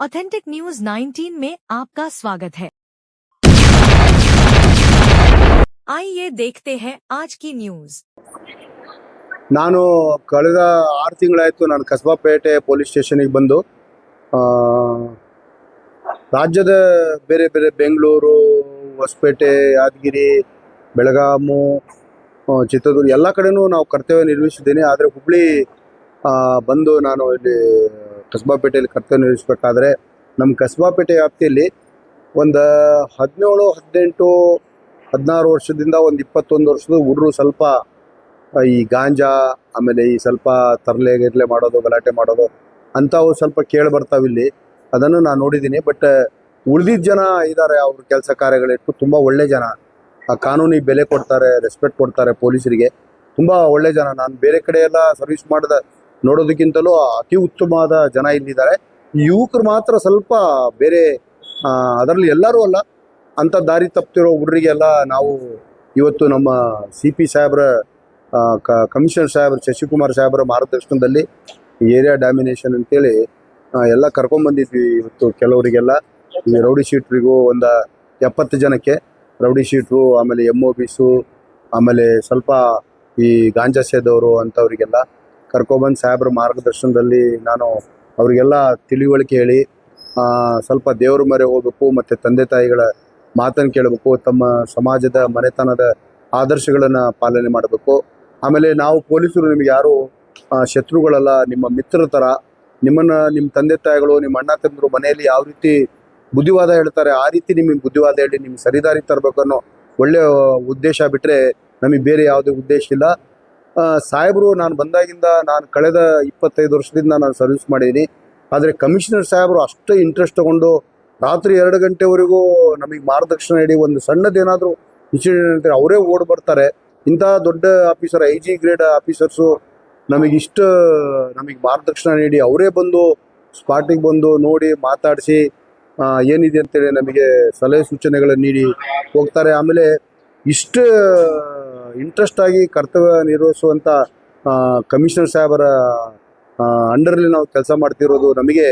Authentic news 19 में आपका स्वागत है। आइए देखते हैं आज की न्यूज। ನಾನು ಕಳೆದ 6 ತಿಂಗಳಾಯಿತು ನಾನು ಕಸಬಾಪೇಟೆ ಪೊಲೀಸ್ ಸ್ಟೇಷನ್ಗೆ ಬಂದು ರಾಜ್ಯದ ಬೇರೆ ಬೇರೆ ಬೆಂಗಳೂರು, ಹೊಸಪೇಟೆ, ಯಾದಗಿರಿ, ಬೆಳಗಾಮು, ಚಿತ್ರದುರ್ಗ ಎಲ್ಲ ಕಡೆನೂ ನಾವು ಕರ್ತವ್ಯ ನಿರ್ವಹಿಸಿದ್ದೀನಿ. ಆದರೆ ಹುಬ್ಬಳ್ಳಿ ಬಂದು ನಾನು ಇಲ್ಲಿ ಕಸಬಾಪೇಟೆಯಲ್ಲಿ ಕರ್ತವ್ಯ ನಿರ್ವಹಿಸಬೇಕಾದ್ರೆ ನಮ್ಮ ಕಸಬಾಪೇಟೆ ವ್ಯಾಪ್ತಿಯಲ್ಲಿ ಒಂದು 17, 18, 16 ವರ್ಷದಿಂದ ಒಂದು 21 ವರ್ಷದ ಹುಡುಗರು ಸ್ವಲ್ಪ ಈ ಗಾಂಜಾ, ಆಮೇಲೆ ಈ ಸ್ವಲ್ಪ ತರಲೆ ಗಿರ್ಲೆ ಮಾಡೋದು, ಗಲಾಟೆ ಮಾಡೋದು ಅಂಥವು ಸ್ವಲ್ಪ ಕೇಳಿ ಬರ್ತಾವಿಲ್ಲಿ. ಅದನ್ನು ನಾನು ನೋಡಿದ್ದೀನಿ. ಬಟ್ ಉಳಿದಿದ್ದ ಜನ ಇದ್ದಾರೆ, ಅವ್ರ ಕೆಲಸ ಕಾರ್ಯಗಳಿಟ್ಟು ತುಂಬ ಒಳ್ಳೆ ಜನ, ಆ ಕಾನೂನಿಗೆ ಬೆಲೆ ಕೊಡ್ತಾರೆ, ರೆಸ್ಪೆಕ್ಟ್ ಕೊಡ್ತಾರೆ ಪೊಲೀಸರಿಗೆ. ತುಂಬ ಒಳ್ಳೆ ಜನ. ನಾನು ಬೇರೆ ಕಡೆ ಎಲ್ಲ ಸರ್ವಿಸ್ ನೋಡೋದಕ್ಕಿಂತಲೂ ಅತಿ ಉತ್ತಮವಾದ ಜನ ಇಲ್ಲಿದ್ದಾರೆ. ಯುವಕರು ಮಾತ್ರ ಸ್ವಲ್ಪ ಬೇರೆ, ಅದರಲ್ಲಿ ಎಲ್ಲರೂ ಅಲ್ಲ, ಅಂಥ ದಾರಿ ತಪ್ಪಿರೋ ಹುಡುಗರಿಗೆಲ್ಲ ನಾವು ಇವತ್ತು ನಮ್ಮ CP ಸಾಹೇಬ್ರ ಕಮಿಷನರ್ ಸಾಹೇಬ್ರ ಶಶಿಕುಮಾರ್ ಸಾಹೇಬ್ರ ಮಾರ್ಗದರ್ಶನದಲ್ಲಿ ಏರಿಯಾ ಡಾಮಿನೇಷನ್ ಅಂತೇಳಿ ಎಲ್ಲ ಕರ್ಕೊಂಡ್ಬಂದಿದ್ವಿ. ಇವತ್ತು ಕೆಲವರಿಗೆಲ್ಲ ಈ ರೌಡಿ ಶೀಟ್ರಿಗೂ ಒಂದು 70 ಜನಕ್ಕೆ ರೌಡಿ ಶೀಟ್ರು, ಆಮೇಲೆ MOBಸು, ಆಮೇಲೆ ಸ್ವಲ್ಪ ಈ ಗಾಂಜಾ ಸೇದವರು ಅಂಥವ್ರಿಗೆಲ್ಲ ಕರ್ಕೊಬಂದು ಸಾಹೇಬ್ರ ಮಾರ್ಗದರ್ಶನದಲ್ಲಿ ನಾನು ಅವರಿಗೆಲ್ಲ ತಿಳಿವಳಿಕೆ ಹೇಳಿ ಸ್ವಲ್ಪ ದೇವ್ರ ಮೊರೆ ಹೋಗ್ಬೇಕು, ಮತ್ತು ತಂದೆ ತಾಯಿಗಳ ಮಾತನ್ನು ಕೇಳಬೇಕು, ತಮ್ಮ ಸಮಾಜದ ಮನೆತನದ ಆದರ್ಶಗಳನ್ನು ಪಾಲನೆ ಮಾಡಬೇಕು. ಆಮೇಲೆ ನಾವು ಪೊಲೀಸರು ನಿಮ್ಗೆ ಯಾರು ಶತ್ರುಗಳಲ್ಲ, ನಿಮ್ಮ ಮಿತ್ರರ ಥರ. ನಿಮ್ಮ ತಂದೆ ತಾಯಿಗಳು, ನಿಮ್ಮ ಅಣ್ಣ ತಮ್ಮರು ಮನೆಯಲ್ಲಿ ಯಾವ ರೀತಿ ಬುದ್ಧಿವಾದ ಹೇಳ್ತಾರೆ ಆ ರೀತಿ ನಿಮಗೆ ಬುದ್ಧಿವಾದ ಹೇಳಿ ನಿಮ್ಗೆ ಸರಿದಾರಿ ತರಬೇಕು ಅನ್ನೋ ಒಳ್ಳೆಯ ಉದ್ದೇಶ ಬಿಟ್ಟರೆ ನಮಗೆ ಬೇರೆ ಯಾವುದೇ ಉದ್ದೇಶ ಇಲ್ಲ. ಸಾಹೇಬರು ನಾನು ಬಂದಾಗಿಂದ ನಾನು ಕಳೆದ 25 ವರ್ಷದಿಂದ ನಾನು ಸರ್ವಿಸ್ ಮಾಡಿದ್ದೀನಿ. ಆದರೆ ಕಮಿಷನರ್ ಸಾಹೇಬರು ಅಷ್ಟೇ ಇಂಟ್ರೆಸ್ಟ್ ತೊಗೊಂಡು ರಾತ್ರಿ 2 ಗಂಟೆವರೆಗೂ ನಮಗೆ ಮಾರ್ಗದರ್ಶನ ನೀಡಿ ಒಂದು ಸಣ್ಣದೇನಾದರೂ ಇನ್ಸಿಡೆಂಟ್ ಅಂತಾರೆ ಅವರೇ ಓಡಿ ಬರ್ತಾರೆ. ಇಂಥ ದೊಡ್ಡ ಆಫೀಸರ್, IG ಗ್ರೇಡ್ ಆಫೀಸರ್ಸು ನಮಗೆ ಮಾರ್ಗದರ್ಶನ ನೀಡಿ ಅವರೇ ಬಂದು ಸ್ಪಾಟಿಗೆ ಬಂದು ನೋಡಿ ಮಾತಾಡಿಸಿ ಏನಿದೆ ಅಂತೇಳಿ ನಮಗೆ ಸಲಹೆ ಸೂಚನೆಗಳನ್ನು ನೀಡಿ ಹೋಗ್ತಾರೆ. ಆಮೇಲೆ ಇಷ್ಟು ಇಂಟ್ರೆಸ್ಟಾಗಿ ಕರ್ತವ್ಯ ನಿರ್ವಹಿಸುವಂಥ ಕಮಿಷನರ್ ಸಾಹೇಬರ ಅಂಡರಲ್ಲಿ ನಾವು ಕೆಲಸ ಮಾಡ್ತಿರೋದು ನಮಗೆ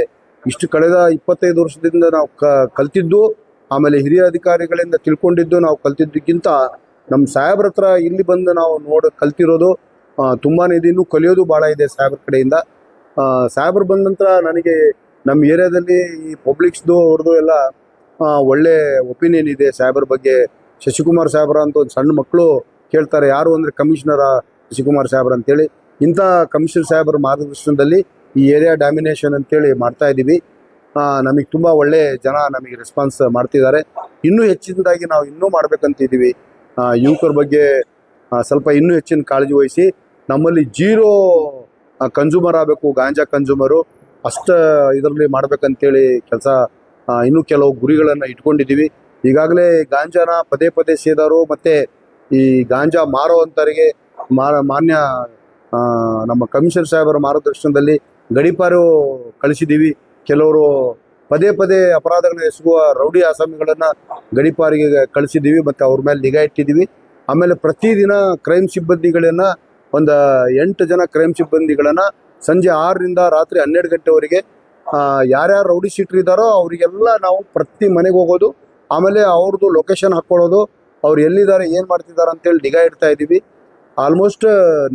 ಇಷ್ಟು ಕಳೆದ 25 ವರ್ಷದಿಂದ ನಾವು ಕಲ್ತಿದ್ದು, ಆಮೇಲೆ ಹಿರಿಯ ಅಧಿಕಾರಿಗಳಿಂದ ತಿಳ್ಕೊಂಡಿದ್ದು, ನಾವು ಕಲ್ತಿದ್ದಕ್ಕಿಂತ ನಮ್ಮ ಸಾಹೇಬ್ರ ಹತ್ರ ಇಲ್ಲಿ ಬಂದು ನಾವು ಕಲ್ತಿರೋದು ತುಂಬಾ ಇದೆ. ಇನ್ನೂ ಕಲಿಯೋದು ಭಾಳ ಇದೆ ಸಾಹೇಬ್ರ ಕಡೆಯಿಂದ. ಸಾಹೇಬ್ರು ಬಂದ ನಂತರ ನನಗೆ ನಮ್ಮ ಏರಿಯಾದಲ್ಲಿ ಈ ಪಬ್ಲಿಕ್ಸ್ದು ಅವ್ರದ್ದು ಎಲ್ಲ ಒಳ್ಳೆ ಒಪಿನಿಯನ್ ಇದೆ ಸಾಹೇಬ್ರ ಬಗ್ಗೆ. ಶಶಿಕುಮಾರ್ ಸಾಹೇಬ್ರ ಅಂತ ಒಂದು ಸಣ್ಣ ಮಕ್ಕಳು ಕೇಳ್ತಾರೆ, ಯಾರು ಅಂದರೆ ಕಮಿಷನರ ಶಶಿಕುಮಾರ್ ಸಾಹೇಬ್ರ ಅಂತೇಳಿ. ಇಂಥ ಕಮಿಷನರ್ ಸಾಹೇಬ್ರ ಮಾರ್ಗದರ್ಶನದಲ್ಲಿ ಈ ಏರಿಯಾ ಡಾಮಿನೇಷನ್ ಅಂತೇಳಿ ಮಾಡ್ತಾ ಇದ್ದೀವಿ. ನಮಗೆ ತುಂಬ ಒಳ್ಳೆ ಜನ ನಮಗೆ ರೆಸ್ಪಾನ್ಸ್ ಮಾಡ್ತಿದ್ದಾರೆ. ಇನ್ನೂ ಹೆಚ್ಚಿನದಾಗಿ ನಾವು ಇನ್ನೂ ಮಾಡ್ಬೇಕಂತಿದ್ದೀವಿ. ಯುವಕರ ಬಗ್ಗೆ ಸ್ವಲ್ಪ ಇನ್ನೂ ಹೆಚ್ಚಿನ ಕಾಳಜಿ ವಹಿಸಿ ನಮ್ಮಲ್ಲಿ ಜೀರೋ ಕನ್ಸ್ಯೂಮರ್ ಆಗಬೇಕು, ಗಾಂಜಾ ಕನ್ಸ್ಯೂಮರು ಅಷ್ಟು ಇದರಲ್ಲಿ ಮಾಡ್ಬೇಕಂತೇಳಿ ಕೆಲಸ ಇನ್ನೂ ಕೆಲವು ಗುರಿಗಳನ್ನು ಇಟ್ಕೊಂಡಿದ್ದೀವಿ. ಈಗಾಗಲೇ ಗಾಂಜಾನ ಪದೇ ಪದೇ ಸೇದೋರು ಮತ್ತು ಈ ಗಾಂಜಾ ಮಾರೋ ಅಂಥವರಿಗೆ ಮಾನ್ಯ ನಮ್ಮ ಕಮಿಷನರ್ ಸಾಹೇಬರ ಮಾರ್ಗದರ್ಶನದಲ್ಲಿ ಗಡೀಪಾರು ಕಳಿಸಿದ್ದೀವಿ. ಕೆಲವರು ಪದೇ ಪದೇ ಅಪರಾಧಗಳನ್ನ ಎಸಗುವ ರೌಡಿ ಆಸಾಮಿಗಳನ್ನು ಗಡೀಪಾರಿಗೆ ಕಳಿಸಿದ್ದೀವಿ ಮತ್ತು ಅವ್ರ ಮೇಲೆ ನಿಗಾ ಇಟ್ಟಿದ್ದೀವಿ. ಆಮೇಲೆ ಪ್ರತಿದಿನ ಕ್ರೈಮ್ ಸಿಬ್ಬಂದಿಗಳನ್ನು ಒಂದು 8 ಜನ ಕ್ರೈಮ್ ಸಿಬ್ಬಂದಿಗಳನ್ನು ಸಂಜೆ 6ರಿಂದ ರಾತ್ರಿ 12 ಗಂಟೆವರೆಗೆ ಯಾರ್ಯಾರು ರೌಡಿ ಶೀಟ್ರ್ ಇದ್ದಾರೋ ಅವರಿಗೆಲ್ಲ ನಾವು ಪ್ರತಿ ಮನೆಗೆ ಹೋಗೋದು, ಆಮೇಲೆ ಅವ್ರದ್ದು ಲೊಕೇಶನ್ ಹಾಕ್ಕೊಳ್ಳೋದು, ಅವ್ರು ಎಲ್ಲಿದ್ದಾರೆ ಏನು ಮಾಡ್ತಿದ್ದಾರೆ ಅಂತೇಳಿ ನಿಗಾ ಇಡ್ತಾ ಇದ್ದೀವಿ. ಆಲ್ಮೋಸ್ಟ್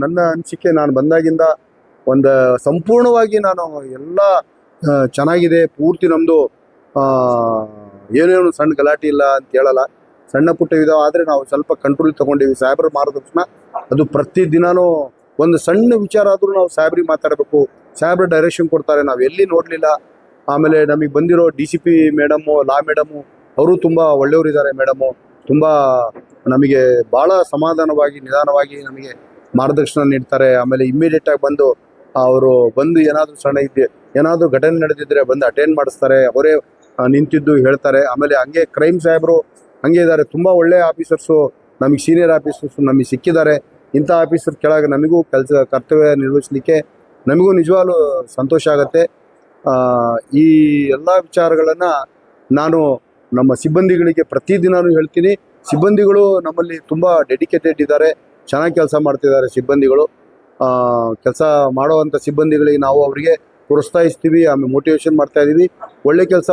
ನನ್ನ ಅನಿಸಿಕೆ ನಾನು ಬಂದಾಗಿಂದ ಒಂದು ಸಂಪೂರ್ಣವಾಗಿ ನಾನು ಎಲ್ಲ ಚೆನ್ನಾಗಿದೆ. ಪೂರ್ತಿ ನಮ್ಮದು ಏನೇನು ಸಣ್ಣ ಗಲಾಟೆ ಇಲ್ಲ ಅಂತ ಹೇಳಲ್ಲ, ಸಣ್ಣ ಪುಟ್ಟ ಇದಾವೆ. ಆದರೆ ನಾವು ಸ್ವಲ್ಪ ಕಂಟ್ರೋಲ್ ತೊಗೊಂಡಿವಿ ಸಾಹೇಬ್ರ ಮಾರ್ಗದರ್ಶನ. ಅದು ಪ್ರತಿದಿನವೂ ಒಂದು ಸಣ್ಣ ವಿಚಾರ ಆದರೂ ನಾವು ಸಾಹೇಬ್ರಿಗೆ ಮಾತಾಡಬೇಕು, ಸಾಹೇಬ್ರ ಡೈರೆಕ್ಷನ್ ಕೊಡ್ತಾರೆ, ನಾವು ಎಲ್ಲಿ ನೋಡಲಿಲ್ಲ. ಆಮೇಲೆ ನಮಗೆ ಬಂದಿರೋ DCP ಮೇಡಮು, ಲಾ ಮೇಡಮು ಅವರು ತುಂಬ ಒಳ್ಳೆಯವರಿದ್ದಾರೆ. ಮೇಡಮು ತುಂಬ ನಮಗೆ ಭಾಳ ಸಮಾಧಾನವಾಗಿ ನಿಧಾನವಾಗಿ ನಮಗೆ ಮಾರ್ಗದರ್ಶನ ನೀಡ್ತಾರೆ. ಆಮೇಲೆ ಇಮ್ಮಿಡಿಯೇಟಾಗಿ ಅವರು ಬಂದು ಏನಾದರೂ ಘಟನೆ ನಡೆದಿದ್ದರೆ ಬಂದು ಅಟೆಂಡ್ ಮಾಡಿಸ್ತಾರೆ, ಅವರೇ ನಿಂತಿದ್ದು ಹೇಳ್ತಾರೆ. ಆಮೇಲೆ ಹಂಗೆ ಕ್ರೈಮ್ ಸಾಹೇಬರು ಹಂಗೆ ಇದ್ದಾರೆ, ತುಂಬ ಒಳ್ಳೆಯ ಆಫೀಸರ್ಸು ನಮಗೆ ಸೀನಿಯರ್ ಆಫೀಸರ್ಸು ನಮಗೆ ಸಿಕ್ಕಿದ್ದಾರೆ. ಇಂಥ ಆಫೀಸರ್ ಕೆಳಗೆ ನಮಗೂ ಕರ್ತವ್ಯ ನಿರ್ವಹಿಸಲಿಕ್ಕೆ ನಮಗೂ ನಿಜವಾಗ್ಲೂ ಸಂತೋಷ ಆಗುತ್ತೆ. ಈ ಎಲ್ಲ ವಿಚಾರಗಳನ್ನು ನಾನು ನಮ್ಮ ಸಿಬ್ಬಂದಿಗಳಿಗೆ ಪ್ರತಿದಿನವೂ ಹೇಳ್ತೀನಿ. ಸಿಬ್ಬಂದಿಗಳು ನಮ್ಮಲ್ಲಿ ತುಂಬ ಡೆಡಿಕೇಟೆಡ್ ಇದ್ದಾರೆ, ಚೆನ್ನಾಗಿ ಕೆಲಸ ಮಾಡ್ತಿದ್ದಾರೆ ಸಿಬ್ಬಂದಿಗಳು. ಕೆಲಸ ಮಾಡುವಂಥ ಸಿಬ್ಬಂದಿಗಳಿಗೆ ನಾವು ಅವರಿಗೆ ಪ್ರೋತ್ಸಾಹಿಸ್ತೀವಿ, ಆಮೇಲೆ ಮೋಟಿವೇಶನ್ ಮಾಡ್ತಾ ಇದ್ದೀವಿ. ಒಳ್ಳೆ ಕೆಲಸ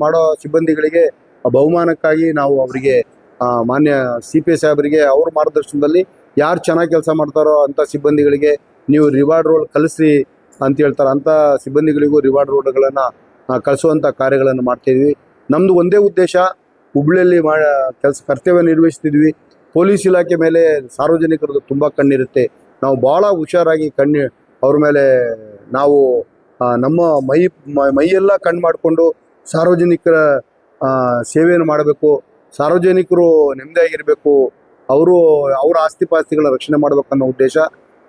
ಮಾಡೋ ಸಿಬ್ಬಂದಿಗಳಿಗೆ ಬಹುಮಾನಕ್ಕಾಗಿ ನಾವು ಅವರಿಗೆ ಮಾನ್ಯ CPI ಸಾಹೇಬರಿಗೆ ಅವ್ರ ಮಾರ್ಗದರ್ಶನದಲ್ಲಿ ಯಾರು ಚೆನ್ನಾಗಿ ಕೆಲಸ ಮಾಡ್ತಾರೋ ಅಂಥ ಸಿಬ್ಬಂದಿಗಳಿಗೆ ನೀವು ರಿವಾರ್ಡ್ ರೋಲ್ ಕಳಿಸ್ರಿ ಅಂತ ಹೇಳ್ತಾರೆ. ಅಂಥ ಸಿಬ್ಬಂದಿಗಳಿಗೂ ರಿವಾರ್ಡ್ ರೋಡ್ಗಳನ್ನು ಕಳಿಸುವಂಥ ಕಾರ್ಯಗಳನ್ನು ಮಾಡ್ತಾಯಿದ್ವಿ. ನಮ್ಮದು ಒಂದೇ ಉದ್ದೇಶ, ಹುಬ್ಳಿಯಲ್ಲಿ ಕರ್ತವ್ಯ ನಿರ್ವಹಿಸ್ತಿದ್ವಿ. ಪೊಲೀಸ್ ಇಲಾಖೆ ಮೇಲೆ ಸಾರ್ವಜನಿಕರದ್ದು ತುಂಬ ಕಣ್ಣಿರುತ್ತೆ. ನಾವು ಭಾಳ ಹುಷಾರಾಗಿ ಅವ್ರ ಮೇಲೆ ನಾವು ನಮ್ಮ ಮೈಯೆಲ್ಲ ಕಣ್ಣು ಮಾಡಿಕೊಂಡು ಸಾರ್ವಜನಿಕರ ಸೇವೆಯನ್ನು ಮಾಡಬೇಕು. ಸಾರ್ವಜನಿಕರು ನೆಮ್ಮದಿಯಾಗಿರಬೇಕು, ಅವ್ರ ಆಸ್ತಿ ಪಾಸ್ತಿಗಳ ರಕ್ಷಣೆ ಮಾಡಬೇಕು ಅನ್ನೋ ಉದ್ದೇಶ.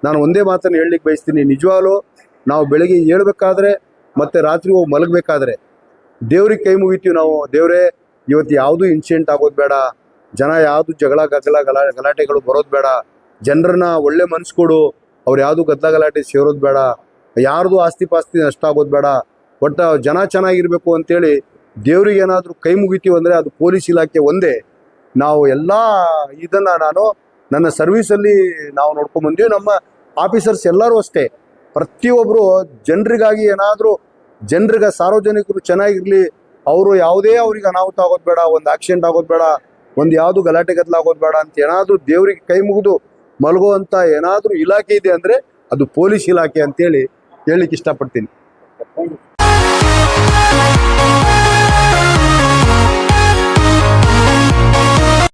ನಾನು ಒಂದೇ ಮಾತನ್ನು ಹೇಳಲಿಕ್ಕೆ ಬಯಸ್ತೀನಿ, ನಿಜವಾಗ್ಲೂ ನಾವು ಬೆಳಗ್ಗೆ ಏಳಬೇಕಾದ್ರೆ ಮತ್ತು ರಾತ್ರಿ ಹೋಗಿ ಮಲಗಬೇಕಾದ್ರೆ ದೇವ್ರಿಗೆ ಕೈ ಮುಗಿತೀವಿ ನಾವು. ದೇವರೇ, ಇವತ್ತು ಯಾವುದೂ ಇನ್ಸಿಡೆಂಟ್ ಆಗೋದು ಬೇಡ, ಜನ ಯಾವುದು ಗಲಾಟೆಗಳು ಬರೋದು ಬೇಡ, ಜನರನ್ನ ಒಳ್ಳೆ ಮನಸ್ಸು ಕೊಡು, ಅವ್ರು ಯಾವುದು ಗಲಾಟೆ ಸೇರೋದು ಬೇಡ, ಯಾರ್ದು ಆಸ್ತಿ ಪಾಸ್ತಿ ನಷ್ಟ ಆಗೋದು ಬೇಡ, ಒಟ್ಟು ಜನ ಚೆನ್ನಾಗಿರಬೇಕು ಅಂತೇಳಿ ದೇವ್ರಿಗೆ ಏನಾದರೂ ಕೈ ಮುಗಿತೀವಿ ಅಂದರೆ ಅದು ಪೊಲೀಸ್ ಇಲಾಖೆ ಒಂದೇ. ನಾವು ಎಲ್ಲ ಇದನ್ನು ನಾನು ನನ್ನ ಸರ್ವೀಸಲ್ಲಿ ನಾವು ನೋಡ್ಕೊಂಡ್ಬಂದ್ವಿ. ನಮ್ಮ ಆಫೀಸರ್ಸ್ ಎಲ್ಲರೂ ಅಷ್ಟೇ, ಪ್ರತಿಯೊಬ್ಬರು ಜನರಿಗಾಗಿ ಏನಾದರೂ ಸಾರ್ವಜನಿಕರು ಚೆನ್ನಾಗಿರಲಿ, ಅವರು ಯಾವುದೇ ಅವ್ರಿಗೆ ಅನಾಹುತ ಆಗೋದು ಬೇಡ, ಒಂದು ಆಕ್ಸಿಡೆಂಟ್ ಆಗೋದು ಬೇಡ, ಒಂದು ಯಾವುದು ಗಲಾಟೆ ಆಗೋದು ಬೇಡ ಅಂತ ಏನಾದರೂ ದೇವರಿಗೆ ಕೈ ಮುಗಿದು ಮಲಗುವಂಥ ಏನಾದರೂ ಇಲಾಖೆ ಇದೆ ಅಂದರೆ ಅದು ಪೊಲೀಸ್ ಇಲಾಖೆ ಅಂತೇಳಿ ಹೇಳಲಿಕ್ಕೆ ಇಷ್ಟಪಡ್ತೀನಿ.